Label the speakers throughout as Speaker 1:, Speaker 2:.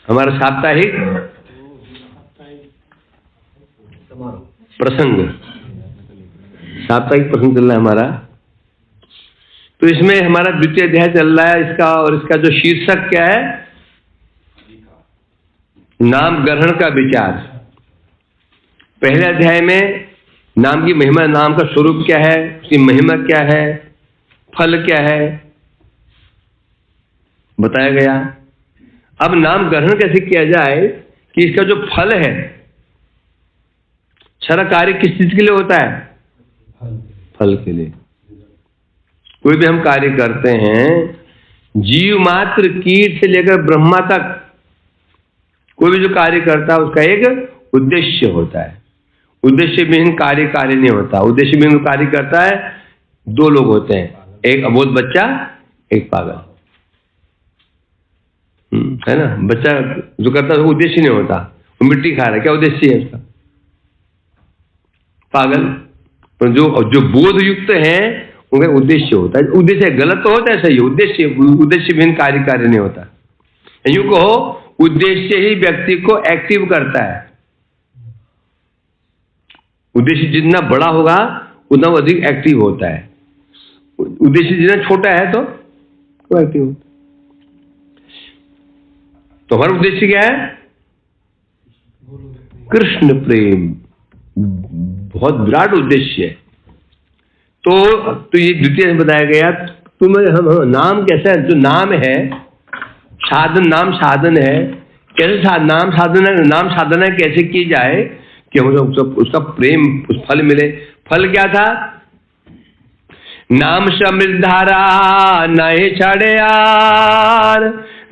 Speaker 1: हमारा साप्ताहिक प्रसंग, साप्ताहिक प्रसंग चल रहा है हमारा। तो इसमें हमारा द्वितीय अध्याय चल रहा है इसका, और इसका जो शीर्षक क्या है, नाम ग्रहण का विचार। पहले अध्याय में नाम की महिमा, नाम का स्वरूप क्या है, उसकी महिमा क्या है, फल क्या है बताया गया। अब नाम ग्रहण कैसे किया जाए कि इसका जो फल है, सारा कार्य किस चीज के लिए होता है, फल के लिए। कोई भी हम कार्य करते हैं, जीव मात्र कीट से लेकर ब्रह्मा तक कोई भी जो कार्य करता है उसका एक उद्देश्य होता है। उद्देश्य विहीन कार्य कार्य नहीं होता। उद्देश्य विहीन कार्य करता है, दो लोग होते हैं, एक अबोध बच्चा, एक पागल, है ना। बच्चा जो करता है उसका उद्देश्य नहीं होता, वो मिट्टी खा रहा है, क्या उद्देश्य है उसका, पागल। तो जो बोध युक्त है उनका उद्देश्य होता है। उद्देश्य गलत तो होता है, सही, उद्देश्य विहीन कार्य कार्य नहीं होता। यूं कहो, उद्देश्य ही व्यक्ति को एक्टिव करता है। उद्देश्य जितना बड़ा होगा उतना वो अधिक एक्टिव होता है। उद्देश्य जितना छोटा है तो वो एक्टिव होता है। तो हमारा उद्देश्य क्या है, कृष्ण प्रेम, बहुत विराट उद्देश्य है। तो ये द्वितीय में बताया गया। तुम्हें हम नाम कैसा है, जो नाम है साधन, नाम साधन है, कैसे नाम साधन है, नाम साधना कैसे की जाए कि हम उसका प्रेम, उस फल मिले। फल क्या था, नाम समृद्धारा नहीं छड़े यार,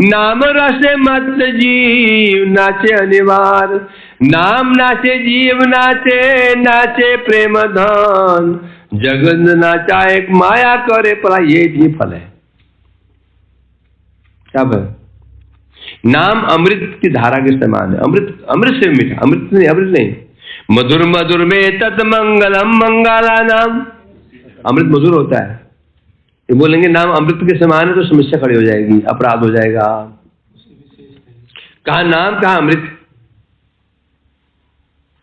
Speaker 1: नाम रस मत जीव नाचे अनिवार्य। नाम नाचे जीव नाचे, नाचे प्रेम धन, जगत नाचा एक माया करे परा। ये भी फल है। क्या फल, नाम अमृत की धारा के समान है। अमृत, अमृत से मीठा, अमृत नहीं। मधुर मधुर में तत् मंगलम मंगला नाम, अमृत मधुर होता है। ये बोलेंगे नाम अमृत के समान है तो समस्या खड़ी हो जाएगी, अपराध हो जाएगा। कहा नाम, कहा अमृत,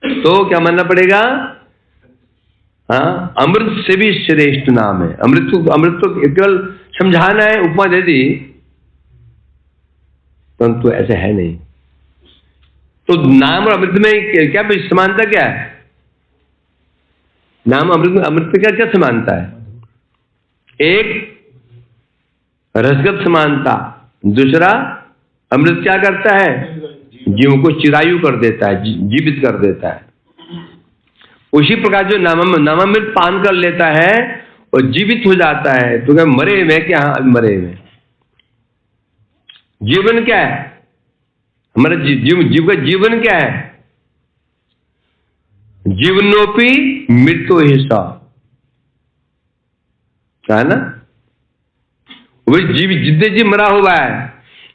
Speaker 1: तो क्या मानना पड़ेगा, हाँ, अमृत से भी श्रेष्ठ नाम है। अमृत तो केवल समझाना है, उपमा दे दी, परंतु ऐसे है नहीं। तो नाम और अमृत में क्या समानता, क्या है, नाम अमृत में क्या क्या समानता है। एक रसगत समानता, दूसरा अमृत क्या करता है, जीवों को चिरायु कर देता है, जीवित कर देता है। उसी प्रकार जो नामामृत पान कर लेता है और जीवित हो जाता है, तो क्या मरे हुए, क्या मरे हुए। जीवन क्या है, हमारा जीव का जीवन क्या है, जीवनोपि मृत्यु हिस्सा, क्या है ना। वही जितने जीव मरा हुआ है,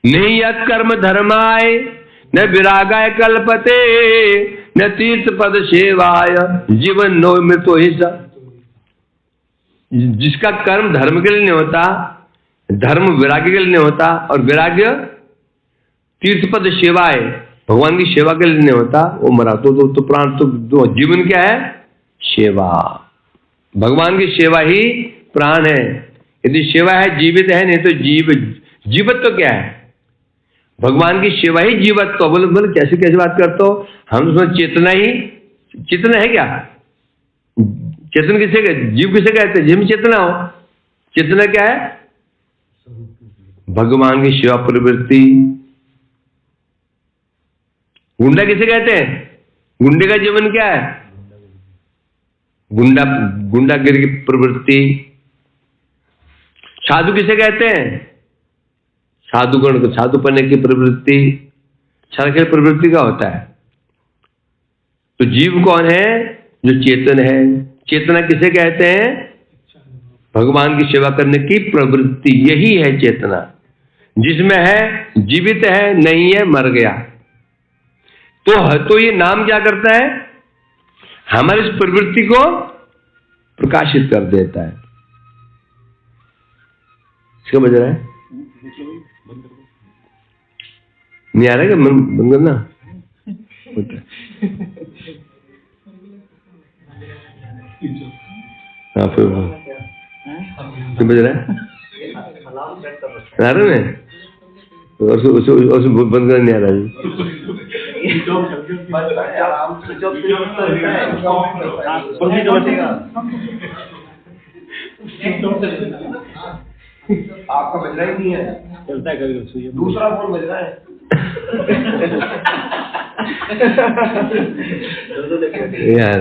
Speaker 1: नहीं यत् कर्म धर्माय न विरागाय कल्पते न तीर्थ पद सेवाय जीवन नो मृत्यु हिस्सा। जिसका कर्म धर्म के लिए नहीं होता, धर्म वैराग्य के लिए नहीं होता, और वैराग्य तीर्थ पद सेवाए भगवान की सेवा के लिए नहीं होता, वो मरा। तो प्राण तो जीवन क्या है, सेवा। भगवान की सेवा ही प्राण है। यदि सेवा है जीवित है, नहीं तो जीवत्व तो क्या है, भगवान की सेवा ही जीवत्व। तो बोले कैसे बात करते हो, हम तो चेतना ही, चेतना है क्या, चेतन किसे कहते, जीव किसे कहते हैं, जीव चेतना हो। चेतना क्या है, भगवान की सेवा प्रवृत्ति। गुंडा किसे कहते हैं, गुंडे का जीवन क्या है, गुंडागिरी की प्रवृत्ति। साधु किसे कहते हैं, साधुगण को साधु बनने की प्रवृत्ति। सारा प्रवृत्ति का होता है। तो जीव कौन है, जो चेतन है। चेतना किसे कहते हैं, भगवान की सेवा करने की प्रवृत्ति, यही है चेतना। जिसमें है जीवित है, नहीं है मर गया। तो ये नाम क्या करता है, हमारी इस प्रवृत्ति को प्रकाशित कर देता है। समझ रहे हैं, नहीं आ रहा क्या बंद करना? हाँ फिर बज रहा है आ रहा है उसे बंद करना नहीं आ रहा है।
Speaker 2: आपका बज रहा ही नहीं है, चलता है कभी दूसरा फोन बज रहा है।
Speaker 1: यार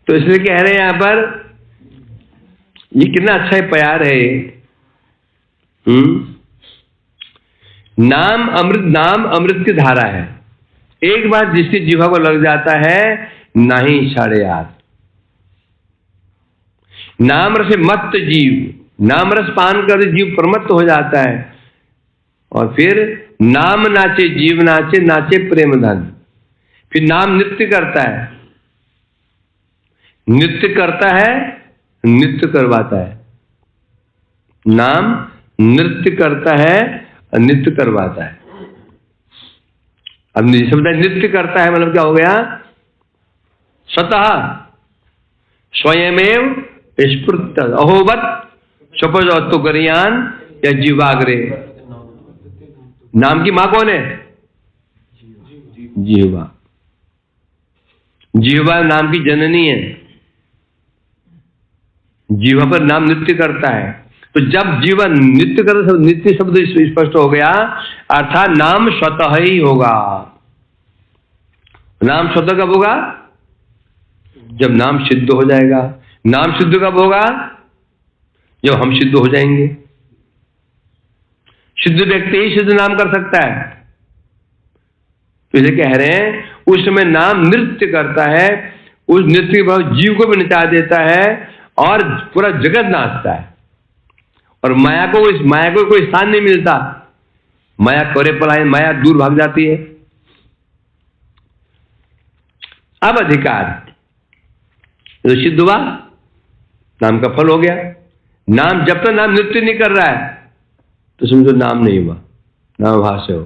Speaker 1: तो इसलिए कह रहे हैं यहाँ पर, ये कितना अच्छा प्यार है ये। नाम अमृत की धारा है। एक बार जिसकी जीवा को लग जाता है नहीं छाड़े यार। नाम रस मत्त जीव, नाम रस पान कर जीव प्रमत्त हो जाता है। और फिर नाम नाचे जीव नाचे, नाचे प्रेम धन। फिर नाम नृत्य करता है, नृत्य करता है, नृत्य करवाता है। नाम नृत्य करता है, नृत्य करवाता है। अब शब्द नृत्य करता है मतलब क्या हो गया? स्वतः स्वयमेव स्फुरत अहोवत स्वपजो गरियान या जीवाग्रे। नाम की मां कौन है? जीवा। जीवा नाम की जननी है। जीवा पर नाम नृत्य करता है। तो जब जीवन नित्य कर, नित्य शब्द स्पष्ट हो गया, अर्थात नाम स्वतः ही होगा। नाम स्वतः कब होगा? जब नाम सिद्ध हो जाएगा। नाम सिद्ध कब होगा? जब हम सिद्ध हो जाएंगे। सिद्ध व्यक्ति ही सिद्ध नाम कर सकता है। तो इसे कह रहे हैं उस समय नाम नृत्य करता है, उस नृत्य के बाद जीव को भी नचा देता है और पूरा जगत नाचता है। और माया को, इस माया को कोई स्थान नहीं मिलता। माया करे पलायन, माया दूर भाग जाती है। अब अधिकार तो सिद्ध हुआ, नाम का फल हो गया। नाम जब तक नाम नृत्य नहीं कर रहा है तो समझो नाम नहीं हुआ, नाम भाष्य हो।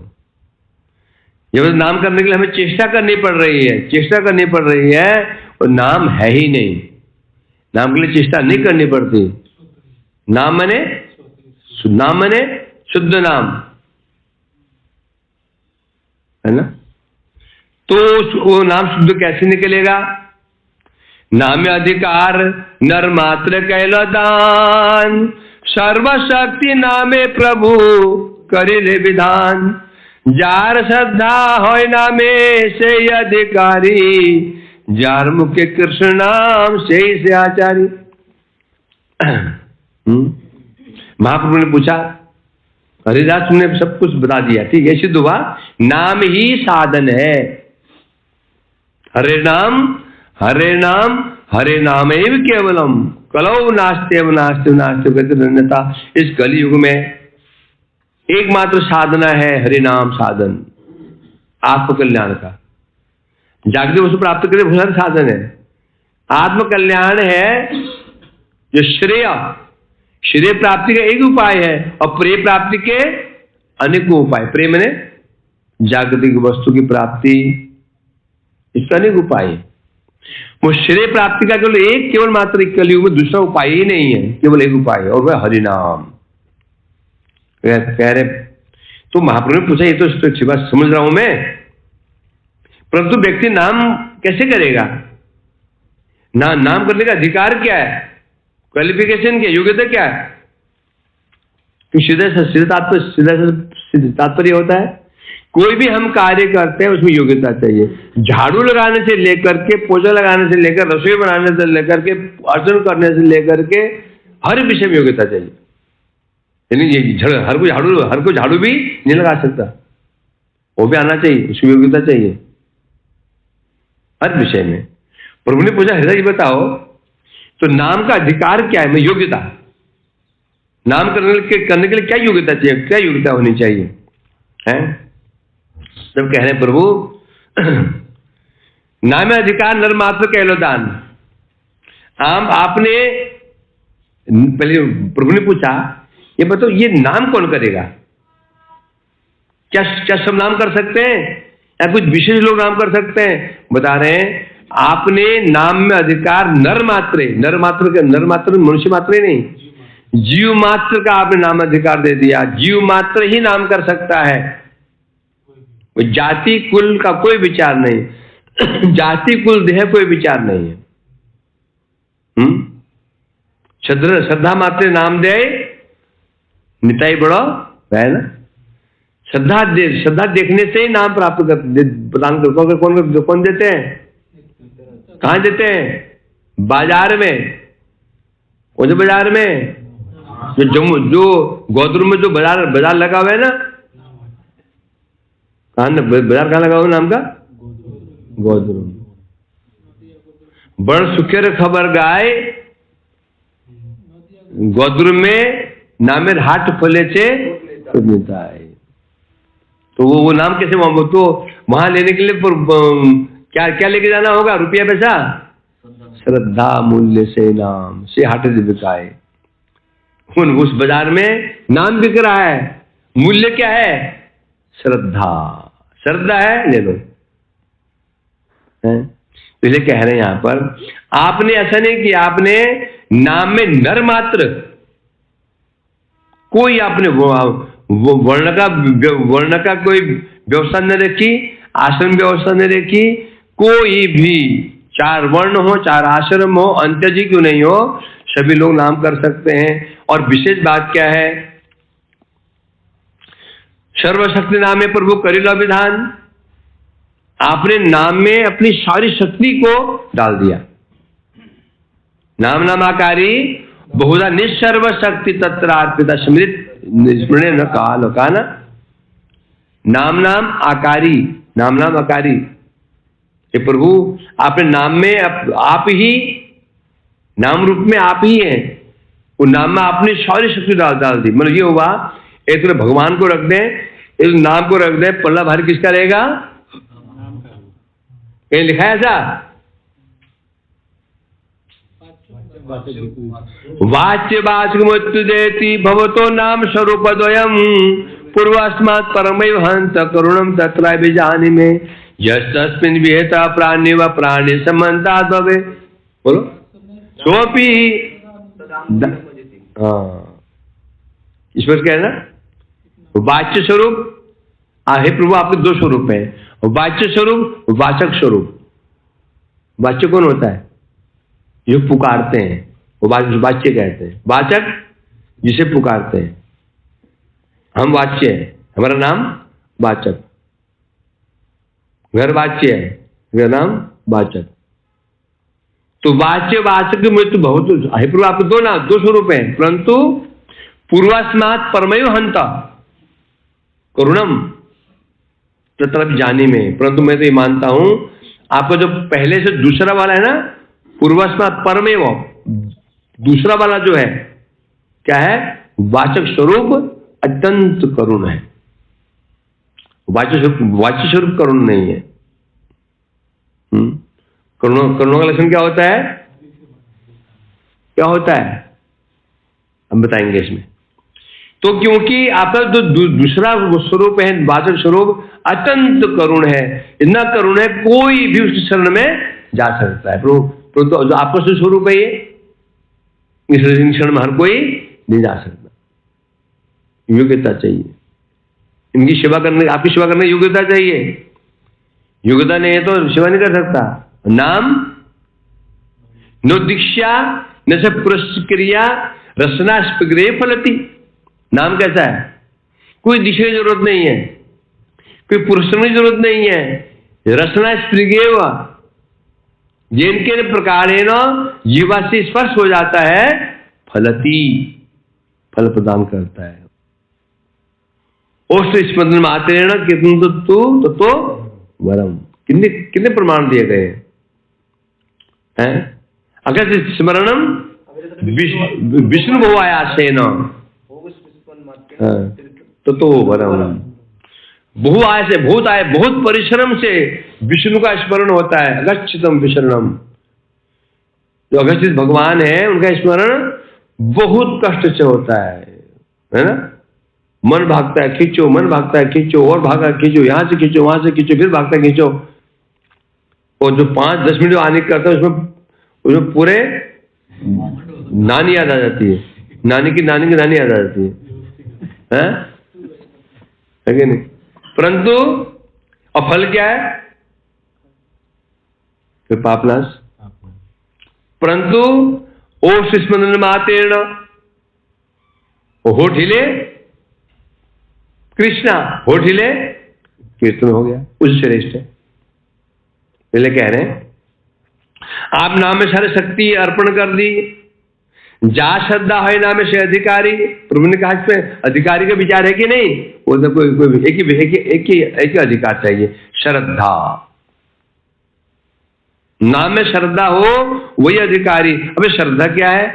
Speaker 1: जब नाम करने के लिए हमें चेष्टा करनी पड़ रही है, चेष्टा करनी पड़ रही है और नाम है ही नहीं। नाम के लिए चेष्टा नहीं करनी पड़ती। नाम मने शुद्ध नाम है ना। तो वो नाम शुद्ध कैसे निकलेगा? नाम अधिकार नर मात्र कैला दान, सर्वशक्ति नामे प्रभु करिले विधान। जार श्रद्धा होय नामे से अधिकारी, जार मुख्य कृष्ण नाम से आचारी। महाप्रभु ने पूछा, हरिदास तुमने सब कुछ बता दिया, ठीक है, सिद्ध हुआ। नाम ही साधन है। हरे नाम हरे नाम एव केवलम कलौ नास्ते नास्ते नास्ते अन्यथा। इस कलयुग में एकमात्र साधना है हरि नाम साधन, आत्मकल्याण का। जागतिक वस्तु प्राप्त करने बहुत सारे साधन है। आत्मकल्याण है जो श्रेय प्राप्ति का एक उपाय है, और प्रेय प्राप्ति के अनेकों उपाय। प्रेय मैंने जागतिक वस्तु की प्राप्ति, इसका अनेक उपाय है। वो श्रेय प्राप्ति का केवल मात्र कलयुग में दूसरा उपाय ही नहीं है, केवल एक उपाय है, और वह हरिनाम। कह रहे तो महाप्रभु ने पूछा, ये तो अच्छी बात समझ रहा हूं मैं, परंतु व्यक्ति नाम कैसे करेगा? नाम करने का अधिकार क्या है? क्वालिफिकेशन क्या, योग्यता क्या है? सीधा तात्पर्य होता है कोई भी हम कार्य करते हैं उसमें योग्यता चाहिए। झाड़ू लगाने से लेकर के, पोछा लगाने से लेकर, रसोई बनाने से लेकर के, अर्चन करने से लेकर के हर विषय में योग्यता चाहिए। यानी हर कोई झाड़ू भी नहीं लगा सकता, वो भी आना चाहिए, उसकी योग्यता चाहिए हर विषय में। प्रभु ने पूछा, हृदय बताओ तो नाम का अधिकार क्या है? मैं योग्यता, नाम करने के लिए क्या योग्यता चाहिए, क्या योग्यता होनी चाहिए है? जब कह रहे प्रभु नाम अधिकार नर मात्र कहलो दान। आपने पहले प्रभु ने पूछा, ये बताओ ये नाम कौन करेगा? क्या क्या सब नाम कर सकते हैं या कुछ विशेष लोग नाम कर सकते हैं? बता रहे हैं आपने नाम में अधिकार नर मात्र मनुष्य मात्र नहीं, जीव मात्र का आपने नाम अधिकार दे दिया। जीव मात्र ही नाम कर सकता है, जाति कुल का कोई विचार नहीं जाति कुल देह कोई विचार नहीं है। श्रद्धा मात्र नाम दे निताई बड़ो है ना। श्रद्धा देखने से ही नाम प्राप्त प्रदान कर। कौन देते हैं? कहाँ देते हैं? बाजार में। कौन से बाजार में? जो गोदरू में जो बाजार लगा हुआ है ना, कहाँ बाजार कहाँ लगा हुआ नाम का? गोदरू। बड़ सुखेर खबर गाय गोदरू में नामेर हाट खोले छे मिलता है। तो वो नाम कैसे तो वहां लेने के लिए क्या लेके जाना होगा? रुपया पैसा? श्रद्धा मूल्य से नाम से हाट बिकाए। उस बाजार में नाम बिक रहा है, मूल्य क्या है? श्रद्धा है, ले लो। इसलिए कह रहे हैं यहां पर आपने ऐसा नहीं किया, आपने नाम में नर मात्र कोई आपने वर्ण का कोई व्यवस्था न रखी, आश्रम व्यवस्था न रखी। कोई भी 4 वर्ण हो, 4 आश्रम हो, अंत्यजी क्यों नहीं हो, सभी लोग नाम कर सकते हैं। और विशेष बात क्या है? सर्वशक्ति नाम में प्रभु करिलो विधान। आपने नाम में अपनी सारी शक्ति को डाल दिया। नाम आकारी बहुधा निसर्व शक्ति तत्रार्पिता स्मृत स्मृणे न काल का ना। नाम आकारी ये प्रभु आपने नाम में आप ही नाम रूप में आप ही हैं। वो नाम में आपने सारी शक्ति डाल दी। मतलब ये हुआ एक तो भगवान को रख दें, इस नाम को रख दें, पल्ला भारी किसका रहेगा? ये लिखा है ऐसा? वाच्य वाचक मृत्यु देती भवतो नाम स्वरूप द्वयम् पूर्वास्मात् परमैव हंत करुणम तत्र विजानि में यस्मिन् विहिता प्राणी व प्राणी संबंधात् भवे। बोलो सोपि ईश्वर क्या है ना? वाच्य स्वरूप। हे प्रभु आपके 2 स्वरूप हैं, वाच्य स्वरूप, वाचक स्वरूप। वाच्य कौन होता है? जो पुकारते हैं वो वाच्य कहते हैं। वाचक जिसे पुकारते हैं। हम वाच्य है, हमारा नाम वाचक। घर वाच्य है, मेरा नाम वाचक। तो वाच्य वाचक मृत्यु बहुत। हे प्रभु आपके 2 स्वरूप हैं, परंतु पूर्वास्मात् परमैव हंता करुणम तत्र जानी में। परंतु मैं तो ये मानता हूं आपका जो पहले से दूसरा वाला है ना, पूर्वास्मात् परमेव, दूसरा वाला जो है क्या है? वाचक स्वरूप अत्यंत करुण है। वाच्य स्वरूप करुण नहीं है। करुणा का लक्षण क्या होता है? क्या होता है हम बताएंगे इसमें। तो क्योंकि आपका जो दूसरा स्वरूप है वाचक स्वरूप अत्यंत करुण है, इतना करुण है कोई भी उसके शरण में जा सकता है। तो जो आपका स्वरूप है ये, इस क्षण में हर कोई नहीं जा सकता। योग्यता चाहिए इनकी सेवा करने, आपकी सेवा करने की योग्यता चाहिए। योग्यता नहीं है तो सेवा नहीं कर सकता। नाम नो दीक्षा न से पुरस्क्रिया रसना स्पिग्रे फलती। नाम कैसा है? कोई दीक्षा की जरूरत नहीं है, कोई पुरस्कार की जरूरत नहीं है। रसना स्पिग्रेव जिनके प्रकार जीवा से स्पर्श हो जाता है, फलती फल प्रदान करता है। ओष्ठ स्मरण मात्रे न कितु तो वरम। कितने प्रमाण दिए गए हैं? अगर स्मरणम विष्णु भवायासेन तो वरम। बहुआय से बहुत परिश्रम से विष्णु का स्मरण होता है। अगच्छितम विशरणम। जो अगस्त्य भगवान है उनका स्मरण बहुत कष्ट से होता है ना। मन भागता है खींचो, मन भागता है खींचो, और भागा खींचो, यहां से खींचो, वहां से खींचो, फिर भागता खींचो। और जो 5-10 मिनट आने करता है उसमें पूरे नानी याद आ जाती है, नानी की नानी याद आ जाती है कि नहीं? परंतु और फल क्या है? फिर पापनाश। परंतु ओ स्मरण मातेण, होठ हिले कृष्णा, होठ हिले कीर्तन हो गया, उस श्रेष्ठ है। पहले कह रहे हैं आप नाम में सारी शक्ति अर्पण कर दी, जा श्रद्धा है नाम से अधिकारी। प्रभु ने कहा इसमें अधिकारी का विचार है कि नहीं? वो तो कोई एक ही अधिकार चाहिए, श्रद्धा। नाम में श्रद्धा हो वही अधिकारी। अबे श्रद्धा क्या है?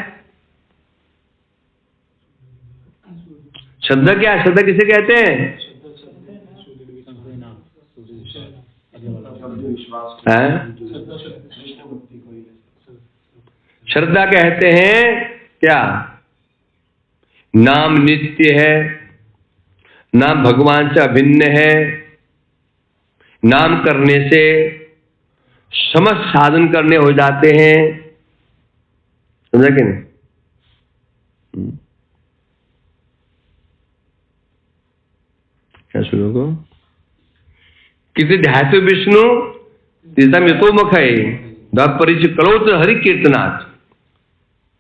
Speaker 1: श्रद्धा क्या है? श्रद्धा किसे कहते हैं? श्रद्धा कहते हैं क्या? नाम नित्य है, नाम भगवान से अभिन्न है, नाम करने से समस्त साधन करने हो जाते हैं। समझा कि नहीं? क्या सुनो को? किसी ध्यातो विष्णु तीर्थम यथोमुख है परिचय करोत हरि कीर्तनाथ,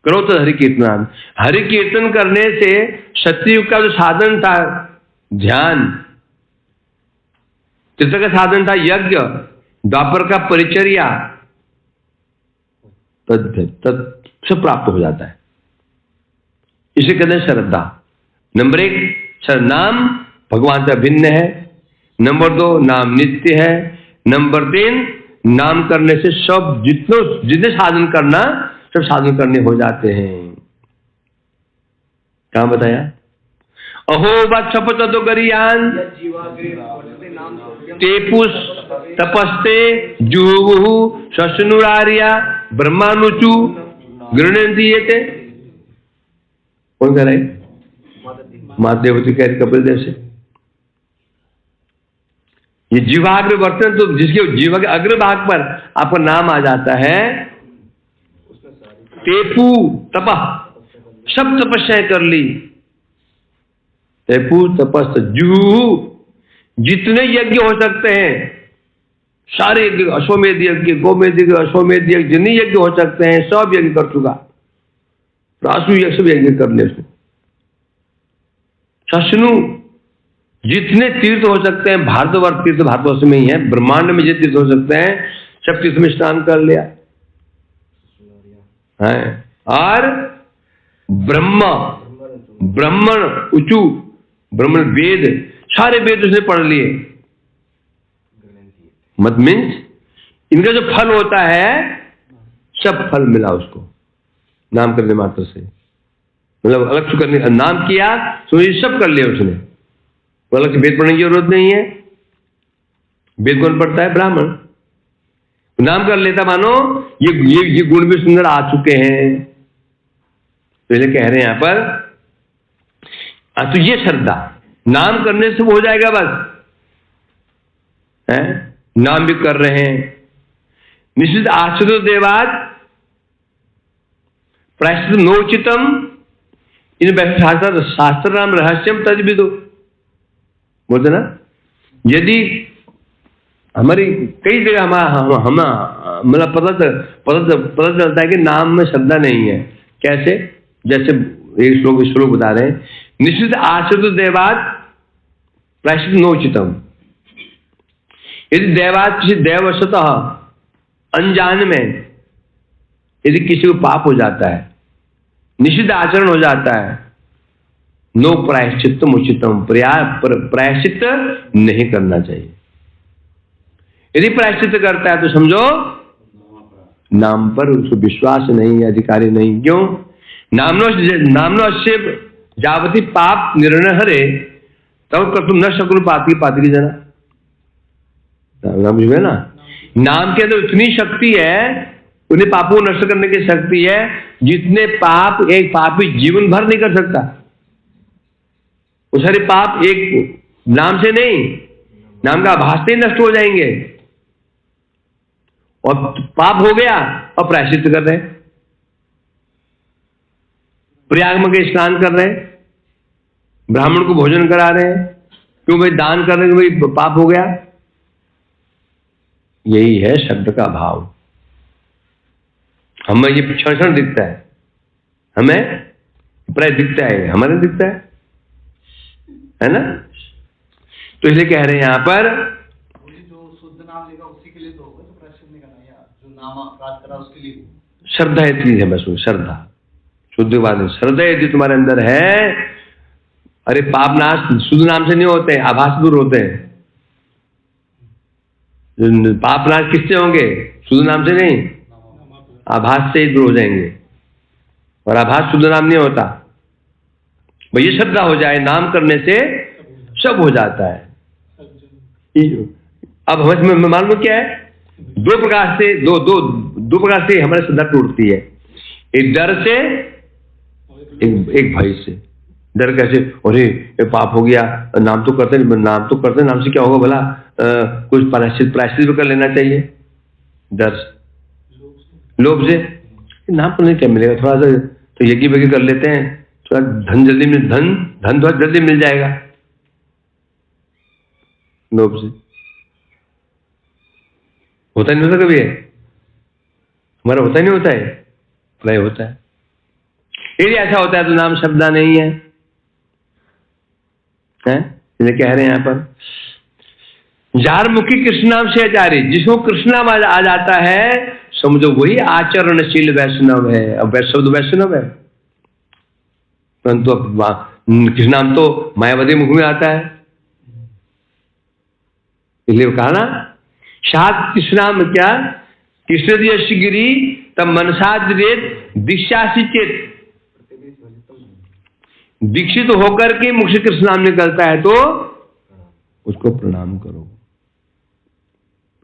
Speaker 1: करोत हरि कीर्तनाथ। हरि कीर्तन करने से सत्ययुग का जो साधन था ध्यान, तीर्थ का साधन था यज्ञ, द्वापर का परिचर्या, तद सब प्राप्त हो जाता है। इसे कहते हैं श्रद्धा। नंबर 1 नाम भगवान से भिन्न है, नंबर 2 नाम नित्य है, नंबर 3 नाम करने से सब जितने साधन करना सब साधन करने हो जाते हैं। क्या बताया? अहो वत्सप तो गरियान तेपुस तपस्ते जुहु शशनुरार्या ब्रह्मानुचु गृणंतीयते। कौन कह रहे? माता देवती कह रही कपिल देव से। ये जीवाग्र वर्तन, तो जिसके जीवा के अग्रभाग पर आपका नाम आ जाता है, तेपु तपह, सब तपस्याएं कर ली। तेपु तपस जुहु, जितने यज्ञ हो सकते हैं सारे यज्ञ, अश्वमेध यज्ञ, गोमेध यज्ञ, अश्वमेध यज्ञ, जितने यज्ञ हो सकते हैं सब यज्ञ कर चुका। रासु यज्ञ सब यज्ञ कर ले उसने। शशनु, जितने तीर्थ हो सकते हैं, भारतवर्ष तीर्थ भारतवर्ष में ही है, ब्रह्मांड में जितने तीर्थ हो सकते हैं सब तीर्थ में स्नान कर लिया है। और ब्राह्मण उचु, ब्राह्मण वेद, सारे वेद उसने पढ़ लिए। मत मीन्स इनका जो फल होता है सब फल मिला उसको नाम करने मात्र से। मतलब अलग से करने, नाम किया तो ये सब कर लिया उसने, अलग से वेद पढ़ने की जरूरत नहीं है। वेद कौन पढ़ता है? ब्राह्मण। नाम कर लेता, मानो ये गुण भी सुंदर आ चुके हैं। पहले कह रहे हैं यहां पर तो ये श्रद्धा, नाम करने से हो जाएगा बस है? नाम भी कर रहे हैं। निश्चित आश्रित देवाद प्रायश्चित नोचितम, इन शास्त्र नाम रहस्यम तद विदो। बोलते ना, यदि हमारी कई जगह हम मतलब पता चलता है कि नाम में श्रद्धा नहीं है। कैसे? जैसे एक श्लोक बता रहे हैं, निश्चित आश्रित देवाद प्रायश्चित नोचितम। यदि देवाद किसी देववशतः अनजान में यदि किसी को पाप हो जाता है, निषिद्ध आचरण हो जाता है, नो प्रायश्चित उचितम, प्रायश्चित नहीं करना चाहिए। यदि प्रायश्चित करता है तो समझो नाम पर उसको विश्वास नहीं है, अधिकारी नहीं। क्यों? नामनो अस्य जावती पाप निर्णय हरे तब तुम न शकुन पाती जना। बुझे ना, नाम के अंदर इतनी शक्ति है, उन्हें पापों को नष्ट करने की शक्ति है जितने पाप एक पापी जीवन भर नहीं कर सकता। वो सारे पाप एक नाम से नहीं, नाम का आभास से ही नष्ट हो जाएंगे। और पाप हो गया और प्रायश्चित कर रहे, प्रयाग में के स्नान कर रहे, ब्राह्मण को भोजन करा रहे हैं, क्यों भाई दान कर रहे हैं, भाई पाप हो गया। यही है शब्द का भाव। हमें ये क्षण क्षण दिखता है, हमें प्राय दिखता है, हमारे दिखता है ना। तो इसलिए कह रहे हैं यहां पर
Speaker 3: जो शुद्ध नाम लेगा उसी के लिए तो होगा, तो प्रायश्चित नहीं करना, या जो नाम अपराध करा उसके लिए
Speaker 1: श्रद्धा इतनी है बस, वो श्रद्धा शुद्ध बात है। श्रद्धा यदि तुम्हारे अंदर है, अरे पाप नाश शुद्ध नाम से नहीं होते, आभास दूर होते हैं। पाप नाश किससे होंगे? शुद्ध नाम से नहीं, आभास से ही दूर हो जाएंगे। और आभास शुद्ध नाम नहीं होता। भाई ये श्रद्धा हो जाए, नाम करने से सब हो जाता है। अब हमें मालूम क्या है, दो प्रकार से दो प्रकार से हमारी श्रद्धा टूटती है। एक डर से, एक भय से। डर कैसे? अरे ये पाप हो गया, नाम तो करते, नाम से क्या होगा भला, कुछ प्रायश्चित भी कर लेना चाहिए। डर से, लोभ से, नाम पर नहीं क्या मिलेगा, थोड़ा सा तो यज्ञ वज्ञ कर लेते हैं, थोड़ा धन जल्दी धन थोड़ा जल्दी मिल जाएगा। लोभ से होता नहीं होता कभी है, हमारा होता नहीं होता है, प्राय होता है। यदि ऐसा होता है तो नाम शब्द नहीं है, इसलिए कह रहे हैं यहां पर जार मुखी कृष्ण नाम से आचार्य, जिसको कृष्ण नाम आ जाता है समझो वही आचरणशील वैष्णव है। अब वैष्णव तो वैष्णव है, परंतु कृष्ण नाम तो मायावती मुख में आता है। इसलिए कहा ना, सात कृष्ण नाम क्या, कृष्ण यश गिरी तब मनसाद दीक्षासी चेत, दीक्षित होकर के मुख से कृष्ण नाम निकलता है तो उसको प्रणाम करो।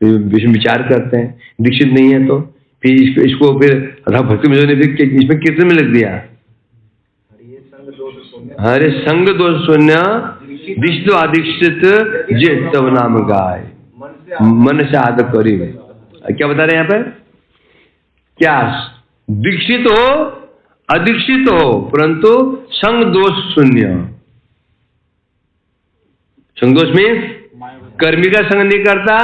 Speaker 1: फिर विचार करते हैं, दीक्षित नहीं है तो फिर इसको फिर भक्ति में इसमें कीर्तन में लिख दिया, हरे संग दोष शून्य दीक्षित अदीक्षित जे तब नाम गाय मन से आदर करी। क्या बता रहे हैं यहाँ पर, क्या दीक्षित हो अदीक्षित हो परंतु संग दोष शून्य। संग दोष मीन्स कर्मी का संग नहीं करता,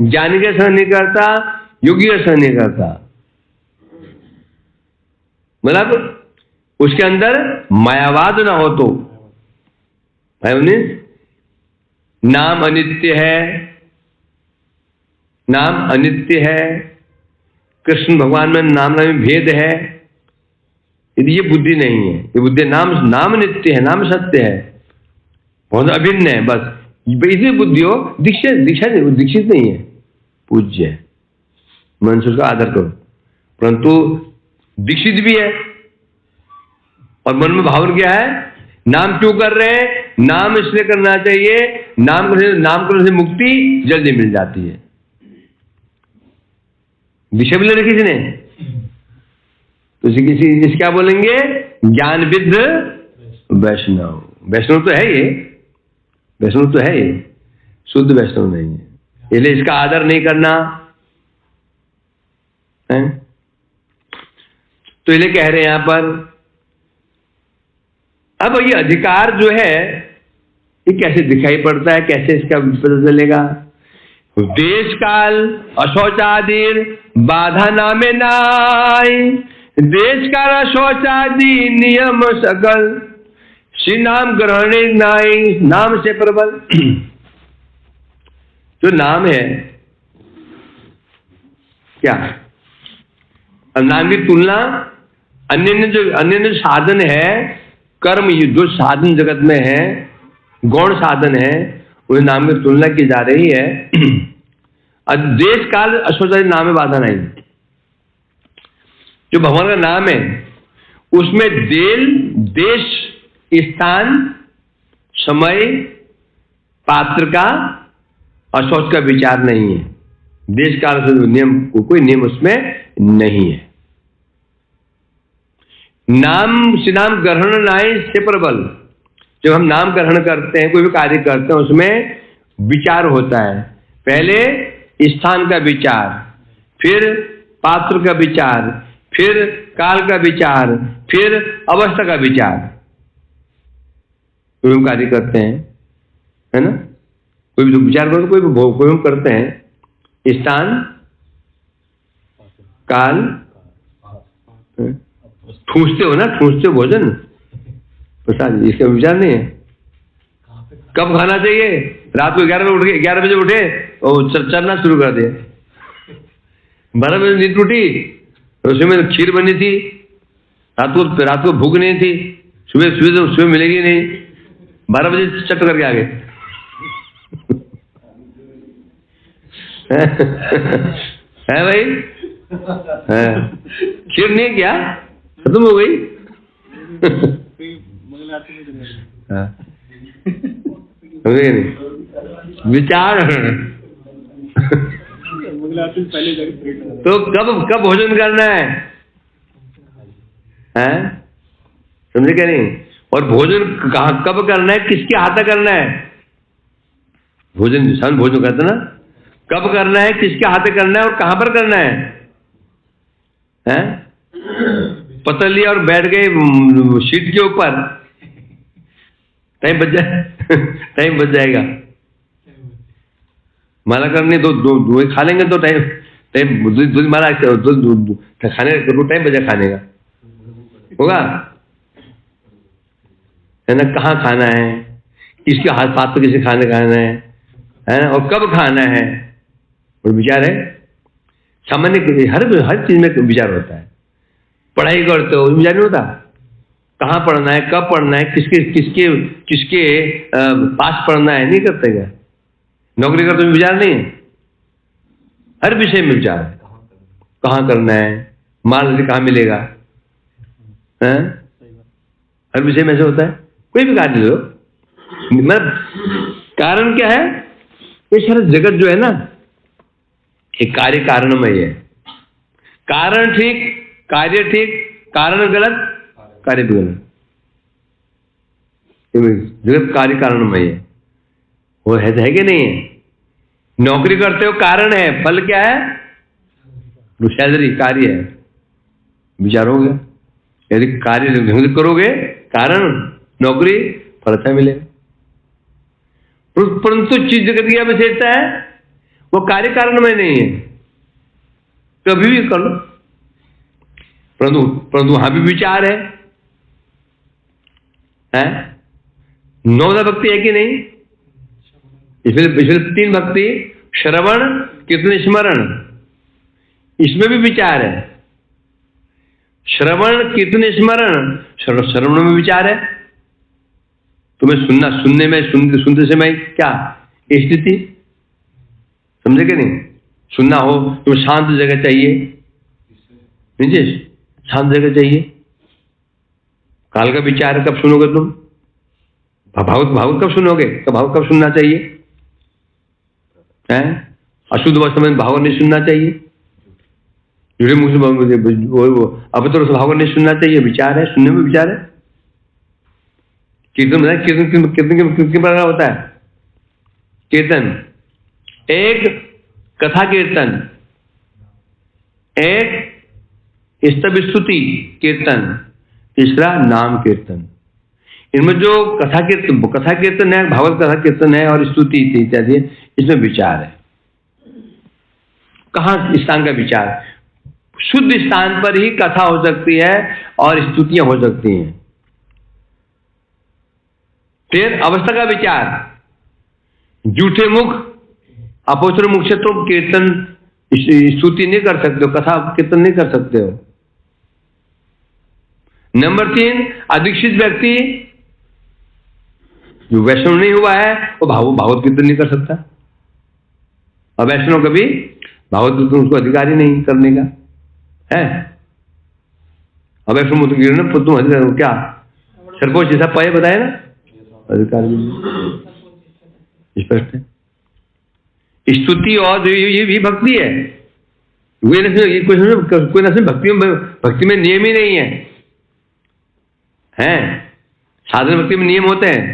Speaker 1: ज्ञानी का संग नहीं करता, योगी का संग नहीं करता, मतलब उसके अंदर मायावाद ना हो। तो नाम अनित्य है, नाम अनित्य है, कृष्ण भगवान में नाम में भेद है, यदि ये बुद्धि नहीं है, ये बुद्धि नाम नित्य है, नाम सत्य है, बहुत अभिन्न है, बस इसी बुद्धि हो। दीक्षित नहीं है, पूज्य है, मन से उसका आदर करो, परंतु दीक्षित भी है और मन में भावन क्या है, नाम क्यों कर रहे हैं, नाम इसलिए करना चाहिए, नाम करने से मुक्ति जल्दी मिल जाती है। विषय भी ले किसी ने तो किसी क्या बोलेंगे, ज्ञान विद्ध वैष्णव। वैष्णव तो है ये, वैष्णव तो है ये, शुद्ध वैष्णव नहीं है, इसलिए इसका आदर नहीं करना है। तो इसलिए कह रहे हैं यहां पर, अब ये अधिकार जो है ये कैसे दिखाई पड़ता है, कैसे इसका पता चलेगा। देश काल अशौचादि बाधा नामे नाई, देश काल अशौचादि नियम सकल, श्री नाम ग्रहण नाई नाम से प्रबल। जो नाम है क्या, नाम की तुलना अन्य साधन है, कर्म जो साधन जगत में है, गौण साधन है, उस नाम की तुलना की जा रही है। देश काल अशौचादि नाम में बाधा नहीं। जो भगवान का नाम है उसमें देश, स्थान, समय, पात्र का और शौच का विचार नहीं है। देश काल से नियम, कोई नियम उसमें नहीं है। नाम से नाम ग्रहण नाय से प्रबल, जब हम नामकरण करते हैं, कोई भी कार्य करते हैं, उसमें विचार होता है। पहले स्थान का विचार, फिर पात्र का विचार, फिर काल का विचार, फिर अवस्था का विचार। कोई हम कार्य करते हैं, है ना, कोई भी विचार करो, कोई हम करते हैं, स्थान, काल, ठूसते हो ना, ठूसते हो भोजन, प्रसाद, इसका विचार नहीं है। कब खाना चाहिए? रात को 11 बजे उठे और चलना शुरू कर दिया, 12 बजे नींद टूटी, रसोई में खीर बनी थी, रात को भूख नहीं थी, सुबह मिलेगी नहीं, 12 बजे चट करके आ गए। है भाई, खीर नहीं क्या खत्म हो गई? समझे नहीं? विचार। तो कब भोजन करना है? समझे क्या नहीं? और भोजन कब करना है, किसके हाथ करना है? भोजन भोजन करते ना, कब करना है, किसके हाथ करना है और कहां पर करना है? पतल लिया और बैठ गए शीट के ऊपर, टाइम बच जाएगा। माला करनी तो दो खा लेंगे तो टाइम दूध माला खाने का टाइम बचा, खाने का होगा, है ना? कहाँ खाना है, किसके हाथ पे किसे खाना है ना, और कब खाना है, और विचार है। सामान्य हर चीज में विचार होता है। पढ़ाई करते हो, विचार नहीं होता? कहाँ पढ़ना है, कब पढ़ना है, किसके पास पढ़ना है, नहीं करते क्या? नौकरी करते हुए विचार नहीं है? हर विषय में विचार है। कहाँ करना है, माल कहाँ मिलेगा, हर विषय में ऐसे होता है। कोई भी कार्य लो, मतलब कारण क्या है? ये सारा जगत जो है ना, एक कार्य कारणमय है। कारण ठीक, कार्य ठीक, कारण गलत, कार्य भी गलत। जगत कार्य कारणमय है, वो है कि नहीं है? नौकरी करते हो, कारण है, फल क्या है? सैलरी, कार्य है, विचार हो गया। यदि कार्य ढंग से करोगे, कारण नौकरी, फल अच्छा मिलेगा। परंतु चीज जगत की विशेषता है, वो कार्य कारण में नहीं है, कभी भी कर लो, परंतु वहां भी विचार है। 9 भक्ति है कि नहीं? इसमें 3 भक्ति, श्रवण, कीर्तन, स्मरण, इसमें भी विचार है। श्रवण, कीर्तन, स्मरण, श्रवण में विचार है। तुम्हें सुनते समय क्या स्थिति, समझे कि नहीं? सुनना हो तुम्हें शांत जगह चाहिए, नीचे शांत जगह चाहिए। काल का विचार कब सुनोगे तुम? भागवत कब सुनोगे? भागवत कब सुनना चाहिए? अशुद्ध अवस्था में भागवत नहीं सुनना चाहिए, जुड़े मुख से अपवित्र भागवत नहीं सुनना चाहिए। विचार है, सुनने में विचार है। कीर्तन कितने प्रकार होता है? कीर्तन एक, कथा कीर्तन एक, स्तव स्तुति कीर्तन, तीसरा नाम कीर्तन। इनमें जो कथा कीर्तन है, भागवत कथा कीर्तन है और स्तुति इत्यादि, इसमें विचार है। कहाँ स्थान का विचार? शुद्ध स्थान पर ही कथा हो सकती है और स्तुतियां हो सकती हैं। फिर अवस्था का विचार, जूठे मुख, अपवित्र मुख से तुम कीर्तन स्तुति नहीं कर सकते हो, कथा कीर्तन नहीं कर सकते हो। नंबर 3, अदीक्षित व्यक्ति जो वैष्णव नहीं हुआ है, वो भागवत कीर्तन नहीं कर सकता। और वैष्णव कभी भागवत कीर्तन उसको अधिकार ही नहीं करने का है। अब वैष्णव तुम क्या सर्वोच्च जैसा पाए बताए ना, अधिकार स्पष्ट है। स्तुति और ये भक्ति है। कोई न भक्ति में नियम ही नहीं है। साधन भक्ति में नियम होते हैं।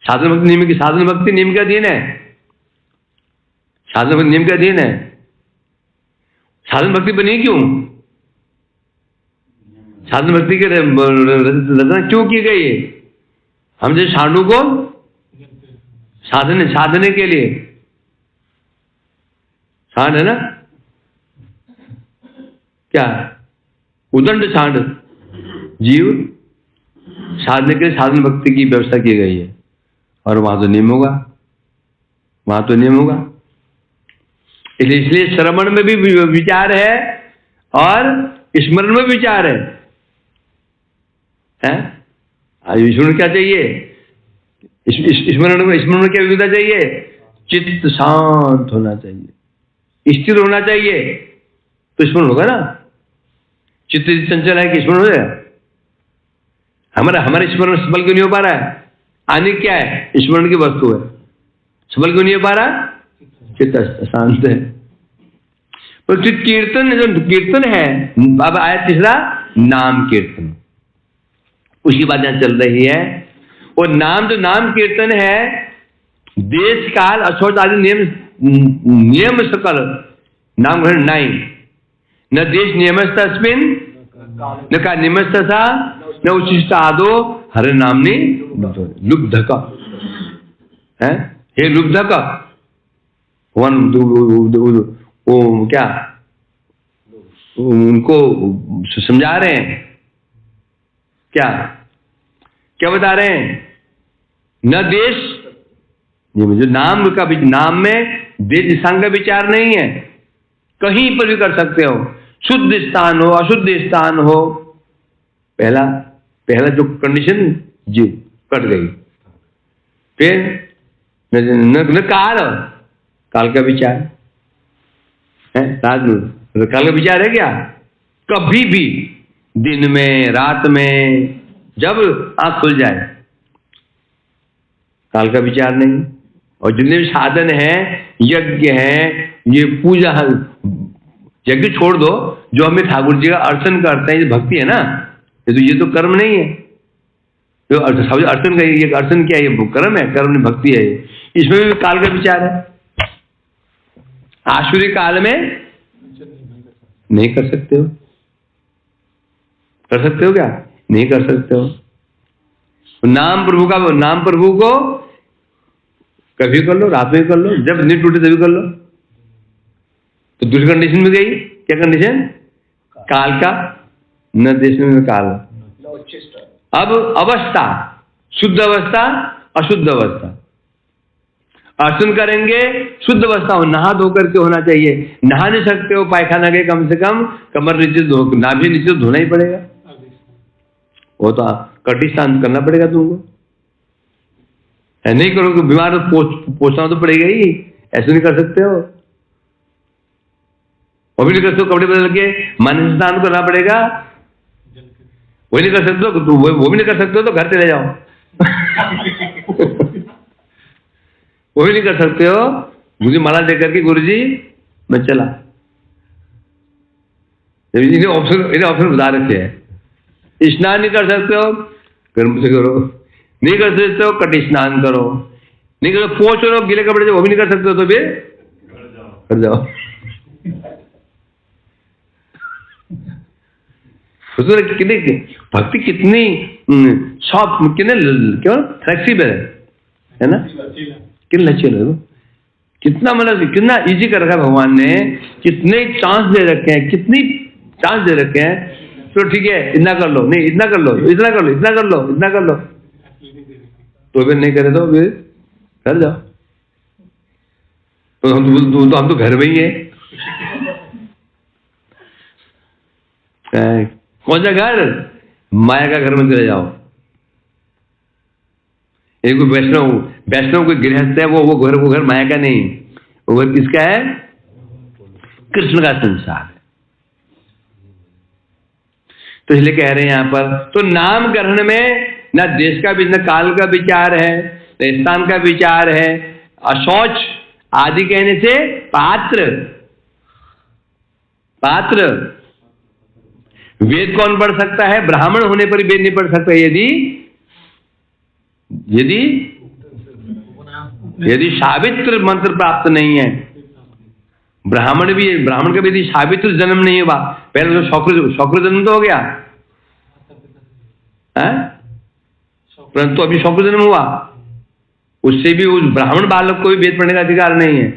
Speaker 1: साधन भक्ति नियम की, साधन भक्ति नियम का अधीन है। साधन भक्ति नियम का अधीन है। साधन भक्ति बनी क्यों? साधन भक्ति की रचना क्यों की गई है? हम जैसे सांडू को साधने के लिए, सांड है ना, क्या उदंड सांड जीव, साधने के लिए साधन भक्ति की व्यवस्था की गई है। और वहां तो नियम होगा, वहां तो नियम होगा। इसलिए श्रवण में भी विचार है और स्मरण में विचार है। स्मरण क्या चाहिए? स्मरण में क्या विविधता चाहिए? चित्त शांत होना चाहिए, स्थिर होना चाहिए, तो स्मरण होगा ना। चित्त चंचल है कि स्मरण हो जाएगा? हमारे स्मरण सबल क्यों नहीं हो पा रहा है? आने क्या है? स्मरण की वस्तु है, सबल क्यों नहीं हो पा रहा? चित्त शांत है। तो कीर्तन, जो कीर्तन है, अब आया तीसरा नाम कीर्तन, उसकी बात यहां चल रही है। और नाम, जो नाम कीर्तन है, देश काल अशौच आदि नियम सकल नाम ग्रहण नहीं, न देश नियमस्तस्मिन् न का नियमस्तथा न उचित आदो हरे नामनी लुब्धक है। हे लुब्धक, वो क्या उनको समझा रहे हैं, क्या क्या बता रहे हैं? न देश, जो नाम का, नाम में देश दिशांग का विचार नहीं है, कहीं पर भी कर सकते हो, शुद्ध स्थान हो अशुद्ध स्थान हो। पहला जो कंडीशन जी कट गई। फिर न काल का विचार है, काल का विचार है क्या? कभी भी, दिन में रात में, जब आंख खुल जाए, काल का विचार नहीं। और जितने भी साधन है, यज्ञ है, ये पूजा, यज्ञ छोड़ दो, जो हमें ठाकुर जी का अर्चन करते हैं, ये भक्ति है ना, ये तो कर्म नहीं है। तो अर्चन का, ये अर्चन क्या है? ये कर्म है, कर्म नहीं भक्ति है। इसमें भी काल का विचार है। आसुरी काल में नहीं कर सकते हो, कर सकते हो क्या? नहीं कर सकते हो। नाम प्रभु को कभी कर लो, रात में कर लो, जब नींद टूटे तभी कर लो। तो दूसरी कंडीशन में गई, क्या कंडीशन? काल का, न देश में काल। अब अवस्था, शुद्ध अवस्था अशुद्ध अवस्था। अर्चन करेंगे, शुद्ध अवस्था हो, नहा धो करके होना चाहिए। नहा नहीं सकते हो, पायखाना के कम से कम कमर नीचे नाभि नीचे धोना ही पड़ेगा, वो तो कटी स्नान करना पड़ेगा तुमको। नहीं करोगे बीमार, पोछना तो पड़ेगा ही, ऐसे नहीं कर सकते हो। वो भी नहीं कर सकते, कपड़े बदल के मन स्नान करना पड़ेगा, वो नहीं कर सकते हो। वो भी नहीं कर सकते हो तो घर चले जाओ। वो भी नहीं कर सकते हो, मुझे माला देकर के गुरुजी मैं चला। इन्हें ऑप्शन बता रखे हैं। स्नान नहीं कर सकते हो, गर्म से करो। नहीं कर सकते हो, कटी स्नान करो। नहीं कर, पोंछ लो गीले कपड़े से, वो भी नहीं कर सकते हो तो भी कर जाओ। कितनी भक्ति, कितनी सॉफ्ट, क्यों फ्लेक्सिबल है ना, कितना लचीला है वो, कितना मतलब कितना इजी कर रखा है भगवान ने, कितने चांस दे रखे हैं, कितनी चांस दे रखे हैं। तो ठीक है, इतना कर लो, नहीं इतना कर लो, इतना कर लो, इतना कर लो, इतना कर लो, तो फिर नहीं करे तो फिर कर जाओ। तो हम तो घर में ही है। कौन सा घर? माया का घर में चले जाओ। एक वैष्णव कोई गृहस्थ है, वो घर माया का नहीं, वो घर किसका है? कृष्ण का संसार है। तो इसलिए कह रहे हैं यहां पर, तो नाम ग्रहण में न देश का भी, न काल का विचार है, न स्थान का विचार है। अशौच आदि कहने से पात्र, वेद कौन पढ़ सकता है? ब्राह्मण होने पर वेद नहीं पढ़ सकता यदि यदि सावित्र मंत्र प्राप्त नहीं है, ब्राह्मण का भी यदि सावित्र जन्म नहीं हुआ, पहले तो शौक्र जन्म तो हो गया है, परंतु अभी शौक्र जन्म हुआ, उससे भी उस ब्राह्मण बालक को भी वेद पढ़ने का अधिकार नहीं है।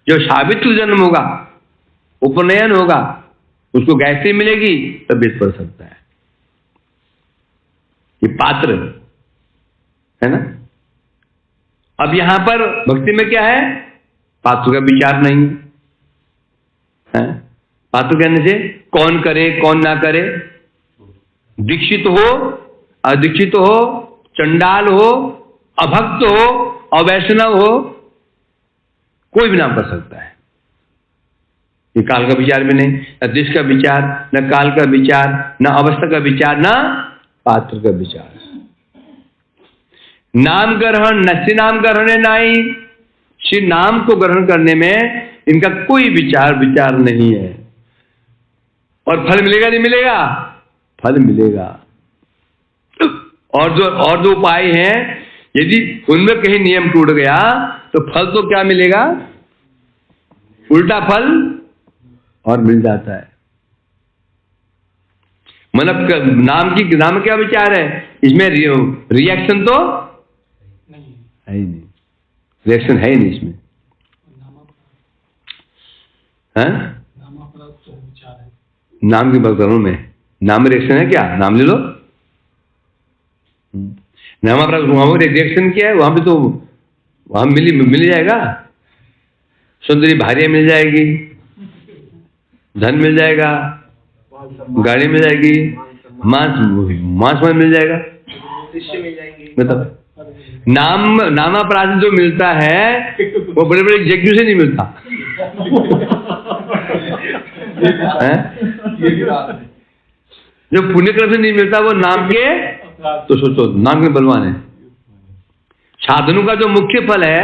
Speaker 1: जो सावित्र जन्म होगा, उपनयन होगा, उसको गायत्री मिलेगी तब वेद पढ़ सकता है। ये पात्र है ना। अब यहां पर भक्ति में क्या है, पात्र का विचार नहीं है। पात्र कहने से कौन करे कौन ना करे, दीक्षित हो अदीक्षित हो, चंडाल हो अभक्त हो अवैष्णव हो, कोई भी नाम कर सकता है। ये काल का विचार भी नहीं, न देश का विचार, न काल का विचार, न अवस्था का विचार, न पात्र का विचार। नाम ग्रहण नस्य नाम ग्रहण नहीं, श्री नाम को ग्रहण करने में इनका कोई विचार नहीं है। और फल मिलेगा नहीं मिलेगा, फल मिलेगा। और जो उपाय हैं, यदि उनमें कहीं नियम टूट गया तो फल तो क्या मिलेगा, उल्टा फल और मिल जाता है। मतलब नाम क्या विचार है, इसमें रिएक्शन तो है ही नहीं, रिएक्शन है ही नहीं इसमें। नाम की बात में नाम रिएक्शन है क्या, नाम ले लो। नाम अपराध वहां रिएक्शन क्या है, वहां पे तो वहां मिल जाएगा, सुंदरी भार्य मिल जाएगी, धन मिल जाएगा, गाड़ी मिल जाएगी, मांस मिल जाएगा, मतलब नाम अपराध जो मिलता है वो बड़े बड़े यज्ञ से नहीं मिलता है? जो पुण्य कर्म से नहीं मिलता वो नाम के, तो सोचो नाम के बलवान है। साधनु का जो मुख्य फल है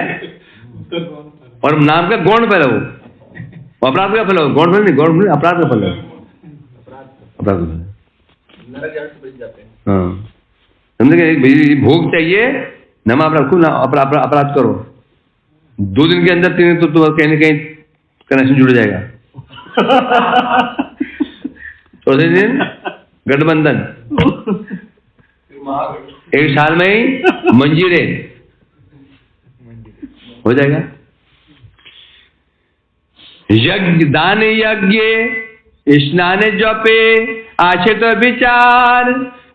Speaker 1: और नाम का गौण फल है, वो अपराध का फल है, गौण फल नहीं, गौण फल अपराध का फल है, अपराध का फल। हाँ समझे, भोग चाहिए, नमा अपराध करो, 2 दिन के अंदर 3 दिन तो कहीं न कहीं कनेक्शन जुड़ जाएगा। चौथे दिन गठबंधन, 1 साल में ही मंजीरे हो जाएगा। यज्ञ दान यज्ञ स्नान जपे आचित विचार,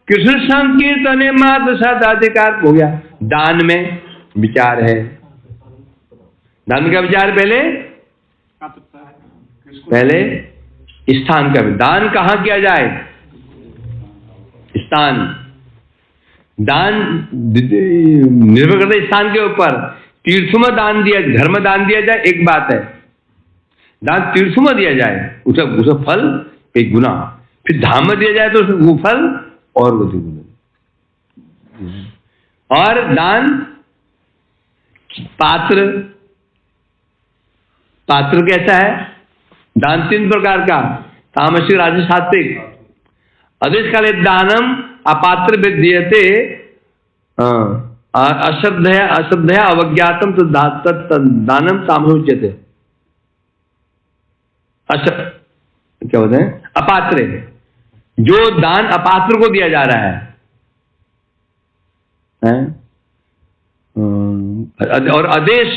Speaker 1: कृष्ण संकीर्तन मात्र सदाधिकार हो गया। दान में विचार है, दान का विचार पहले स्थान का, दान कहां किया जाए, स्थान, दान निर्भर करता है स्थान के ऊपर। तीर्थ में दान दिया, घर में दान दिया जाए एक बात है, दान तीर्थ में दिया जाए उसका फल एक गुना, फिर धाम में दिया जाए तो वो फल और वो गुना। और दान पात्र कैसा है, दान 3 प्रकार का, तामसिक राजसिक सात्विक। आदेश काले दानम अपात्र विद्यते अश्रद्धया अवज्ञातम तो दानम तामसोच्यते। क्या बोलते हैं, अपात्र, जो दान अपात्र को दिया जा रहा है, और आदेश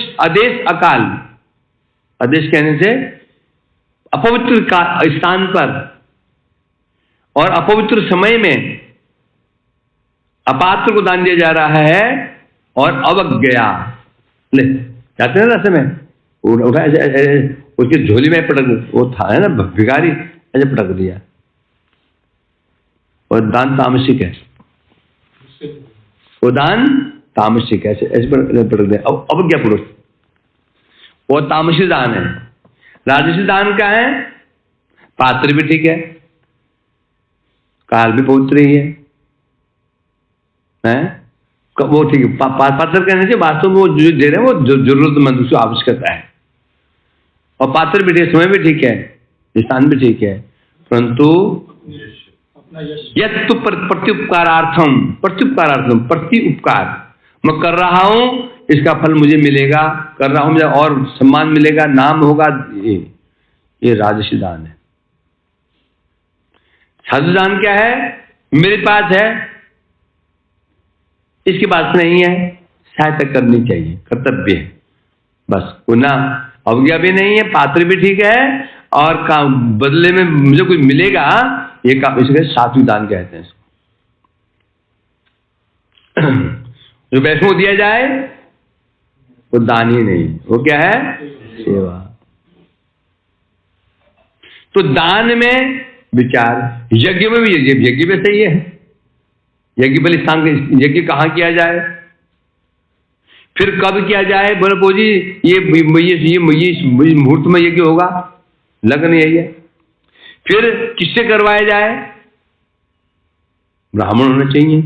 Speaker 1: अकाल, आदेश कहने से अपवित्र स्थान पर और अपवित्र समय में अपात्र को दान दिया जा रहा है। और अवज्ञा, ले जाते हैं ना समय उठा उसकी झोली में पटक, वो था है ना भिखारी, ऐसे पटक दिया। और दान तामसिक है, वो दान तामसिक है, ऐसे पटक दिया, अवज्ञा पुरुष, वो तामसिक दान है। राजसिक दान का है, पात्र भी ठीक है, काल भी पवित्र ही है, वो ठीक है। पात्र कहने से वास्तव में वो जो दे रहे हैं वो जरूरतमंद, उसको आवश्यकता है। और पात्र भी ठीक, समय भी ठीक है, स्थान भी ठीक है, परंतु यत्तु प्रत्युपकारार्थम, प्रति उपकार, मैं कर रहा हूं, इसका फल मुझे मिलेगा, कर रहा हूं मुझे और सम्मान मिलेगा, नाम होगा, ये राजसी दान है। साधु दान क्या है? मेरे पास है, इसके पास नहीं है, सहायता करनी चाहिए, कर्तव्य है बस। ना अवज्ञा भी नहीं है, पात्र भी ठीक है, और काम बदले में मुझे कुछ मिलेगा, ये काम, इसके सात्विक दान कहते हैं इसको। जो वैष्णव दिया जाए वो दान ही नहीं, वो क्या है? सेवा। तो दान में विचार, यज्ञ में भी, यज्ञ में सही है, यज्ञ बलि स्थान, यज्ञ कहाँ किया जाए, फिर कब किया जाए? बोले पो जी ये मुहूर्त में यज्ञ होगा, लग्न यही है। फिर किससे करवाया जाए? ब्राह्मण होना चाहिए।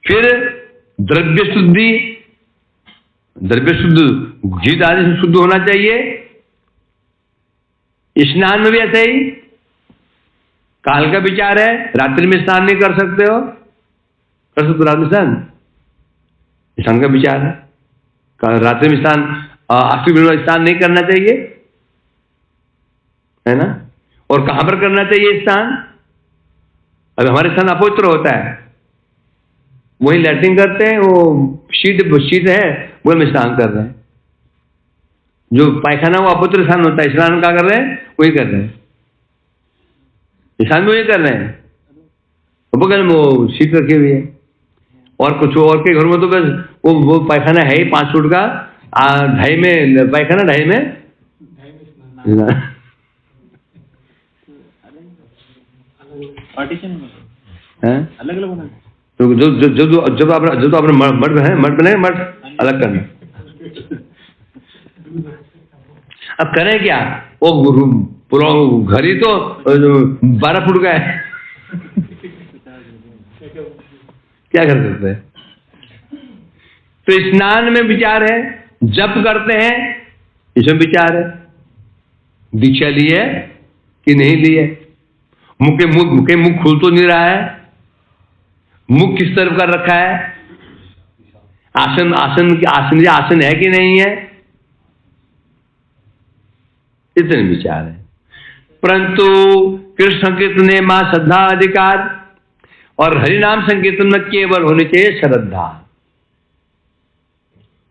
Speaker 1: फिर द्रव्य शुद्धि, द्रव्य शुद्ध, घी आदि से शुद्ध होना चाहिए। स्नान में भी ऐसे ही काल का विचार है, रात्रि में स्नान नहीं कर सकते हो, कर सकते हो रात्रि स्नान, स्नान का विचार है, रात्रि में स्नान, स्नान नहीं करना चाहिए, है ना। और कहां पर करना चाहिए स्नान? अब हमारे स्थान अपवित्र होता है, वही लैट्रिन करते हैं, वो शीत है, वो में स्नान कर रहे हैं। जो पायखाना वो अपवित्र स्थान होता है, स्नान क्या कर रहे हैं? वही कर रहे हैं, स्नान भी वही कर रहे हैं, बगल में वो शीत रखी हुई है। और कुछ और के घर में तो बस वो पायखाना है ही 5 फुट का, 2.5 में पायखाना, 2.5 में
Speaker 2: पार्टीशन में अलग अलग बना।
Speaker 1: तो जब आपने मठ है, मठ बने, मठ अलग करना। अब करें क्या? वो पूरा घर ही तो 12 फुट का है, क्या कर सकते हैं? तो स्नान में विचार है, जप करते हैं इसमें विचार है, दीक्षा ली है कि नहीं ली है, मुख खुल तो नहीं रहा है, मुख किस तरफ कर रखा है, आसन है कि नहीं है, इतने विचार है। परंतु कृष्ण संकीर्तन मां श्रद्धा अधिकार, और हरिनाम संकीर्तन में केवल होनी चाहिए श्रद्धा।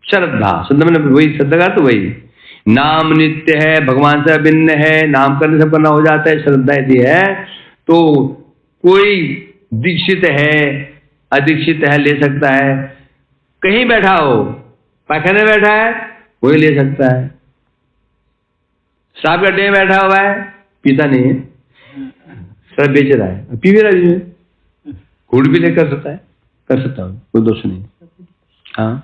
Speaker 1: श्रद्धा श्रद्धा में वही, श्रद्धा का तो वही, नाम नित्य है, भगवान से अभिन्न है, नाम करने से करना हो जाता है। श्रद्धा यदि है तो कोई दीक्षित है, अदीक्षित है, ले सकता है, कहीं बैठा हो, पायखाने बैठा है, वही ले सकता है, शराब गड्ढे में बैठा हुआ है, पीता नहीं है, शराब बेच रहा है, पी भी रहा है, घूट भी नहीं कर सकता है, कर सकता हूँ, कोई दोष नहीं। हाँ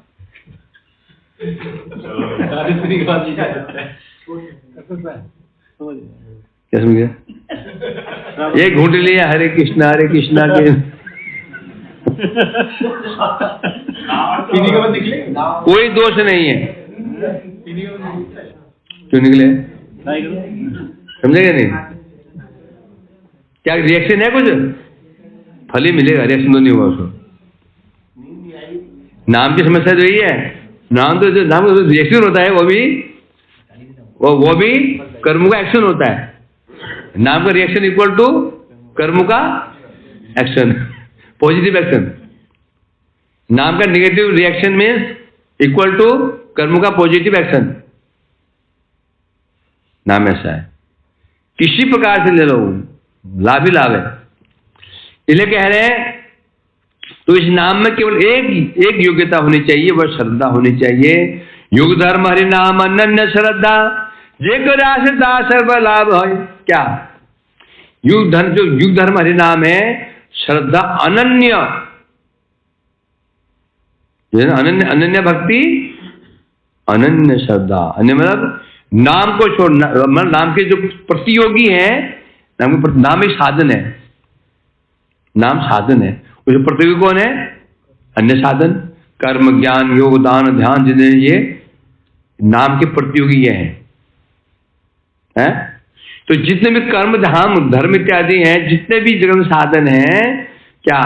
Speaker 1: क्या समझ गया? एक घूट लिया, हरे कृष्णा के कोई दोष नहीं है, क्यों निकले? समझेगा नहीं? क्या रिएक्शन है? कुछ फल ही मिलेगा, रिएक्शन तो नहीं हुआ उसको। नाम की समस्या तो यही है, नाम तो रिएक्शन होता है, वो भी कर्म का एक्शन होता है। नाम का रिएक्शन इक्वल टू कर्म का एक्शन, पॉजिटिव एक्शन। नाम का negative reaction means equal to कर्म का पॉजिटिव एक्शन। नाम ऐसा है, किसी प्रकार से ले लो, लाभ ही लाभ है। इसलिए कह रहे हैं तो इस नाम में केवल एक योग्यता होनी चाहिए, वह श्रद्धा होनी चाहिए। युग धर्म हरि नाम अनन्य श्रद्धा, जे कराशता सर्व लाभ है। क्या युग धर्म? जो युग धर्म हरि नाम है, श्रद्धा अनन्य, अनन्य भक्ति, अनन्य श्रद्धा। अन्य मतलब नाम को छोड़ना, मतलब नाम के जो प्रतियोगी हैं, नाम एक साधन है, नाम साधन है, जो प्रतियोगी कौन है? अन्य साधन, कर्म ज्ञान योग दान ध्यान, जिन्हें ये नाम के प्रतियोगी ये हैं। तो जितने भी कर्म धाम धर्म इत्यादि हैं, जितने भी जगह साधन हैं, क्या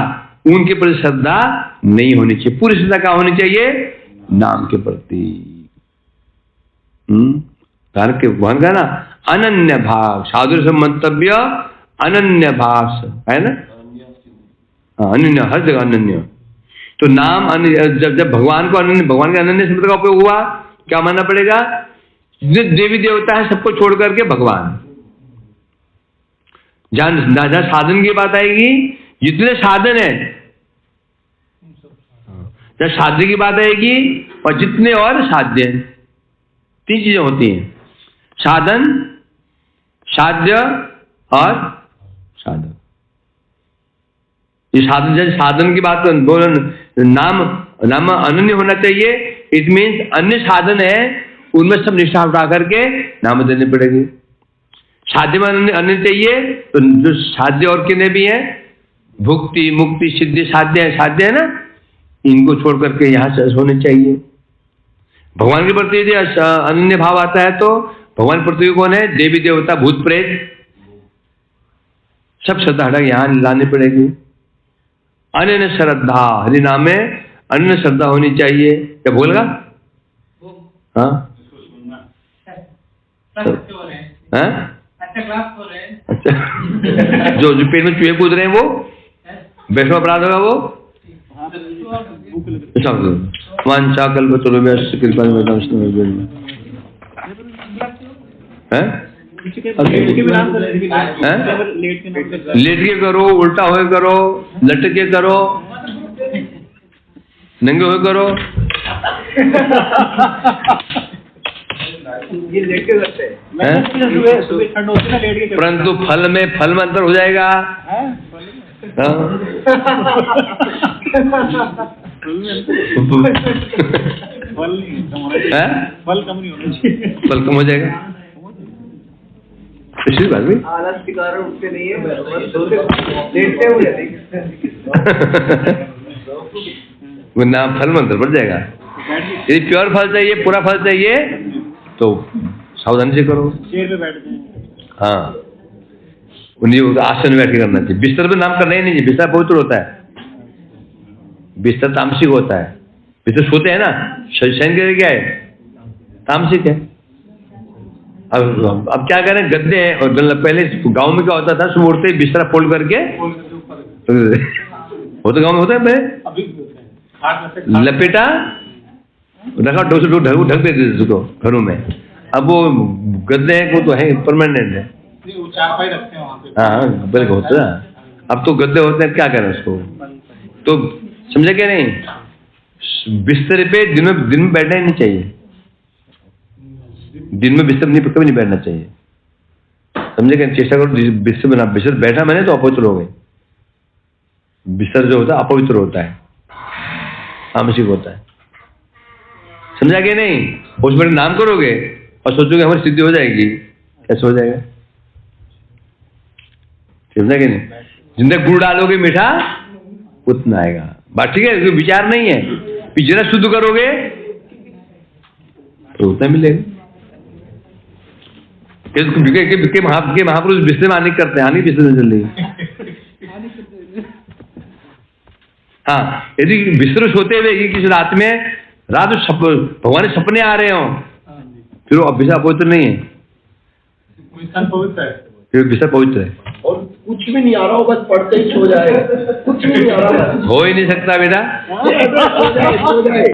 Speaker 1: उनके प्रति श्रद्धा नहीं होनी चाहिए। पूरी श्रद्धा क्या होनी चाहिए? नाम के प्रति। कारण के भगवान का ना अनन्य भाव, साधु से मंतव्य अनन्य भाव है ना, अनन्य, हर जगह अनन्य। तो नाम जब भगवान को अनन्य, भगवान के अनन्य शब्द का उपयोग हुआ, क्या मानना पड़ेगा? जितने देवी देवता है सबको छोड़ करके भगवान। जहां साधन की बात आएगी, जितने साधन है, जब साध्य की बात आएगी और जितने और साध्य हैं, तीन चीजें होती हैं, साधन, साध्य और साधक। ये साधन, जैसे साधन की बात नाम अनन्य होना चाहिए। इट मीन्स अन्य साधन है उनमें सब निष्ठा उठा करके नाम देने पड़ेगी। साध्य में अन्य चाहिए, तो जो साध्य और कितने भी है, भुक्ति मुक्ति सिद्धि साध्य है ना, इनको छोड़ करके यहाँ से होने चाहिए। भगवान के प्रति यदि अनन्य भाव आता है तो भगवान प्रति कौन है? देवी देवता भूत प्रेत सब श्रद्धा हटा यहाँ लानी पड़ेगी। अनन्य श्रद्धा, हरि नाम में अनन्य श्रद्धा होनी चाहिए। क्या बोलेगा? हाँ अच्छा जो पेट में चूहे कूद रहे हैं वो वैष्णव अपराध होगा वो। वांछा कल्पतरुभ्यश्च कृपा लेट के करो, उल्टा होए करो, लटक के करो, नंगे होए करो। परंतु फल में अंतर हो जाएगा।
Speaker 2: फल कम नहीं होना चाहिए,
Speaker 1: फल कम हो जाएगा। पिछली बात भी
Speaker 3: आलस के कारण उठते नहीं है, लेटते हुए
Speaker 1: वो नाम फल मंत्र बढ़ जाएगा। यदि प्योर फल चाहिए, पूरा फल चाहिए तो सावधानी से करो।
Speaker 2: चेयर पे बैठते हैं।
Speaker 1: हाँ, उन्हें आसन में बैठ के करना चाहिए। बिस्तर पे नाम करना ही नहीं चाहिए। बिस्तर पवित्र होता है, बिस्तर तामसिक होता है। बिस्तर सोते हैं ना, शयन के क्या है? तामसिक है। अब क्या करें, गद्दे हैं। और पहले गांव में क्या होता था, सुबह उठते ही बिस्तर फोल्ड करके वो तो गाँव में होता है, पहले लपेटा रखा, ढक देते उसको घरों में। अब वो गद्दे हैं, वो तो है परमानेंट है।
Speaker 2: चारपाई रखते हैं वहाँ पे।
Speaker 1: हाँ बिल्कुल होता है। अब तो गद्दे होते हैं, क्या करें उसको। तो समझे क्या नहीं, बिस्तर पे दिन में बैठना ही नहीं चाहिए। दिन में बिस्तर नहीं, कभी नहीं बैठना चाहिए। समझे क्या? चेष्टा करो बिस्तर बना। बिस्तर बैठा मैंने तो अपवित्र हो गए। बिस्तर जो होता है अपवित्र होता है, तामसिक होता है। समझा क्या नहीं? उसमें नाम करोगे और सोचोगे हमारी सिद्धि हो जाएगी, कैसे हो जाएगा? समझा क्या नहीं? जितना गुड़ डालोगे मीठा उतना आएगा। बात ठीक है, विचार नहीं है। जितना शुद्ध करोगे तो उतना मिलेगा। महापुरुष बिस्तर में हानि करते हैं, हानि बिस्तर में चल रही। हाँ, यदि बिस्तर सोते हुए किसी रात में भगवान के सपने आ रहे हो, फिर वो अभ्यास पवित्र नहीं है, फिर बिस्तर पवित्र है।
Speaker 3: और कुछ भी नहीं आ रहा हो, बस पढ़ते ही सो जाए, कुछ भी नहीं आ रहा,
Speaker 1: हो ही नहीं सकता बेटा।
Speaker 3: सो जाए।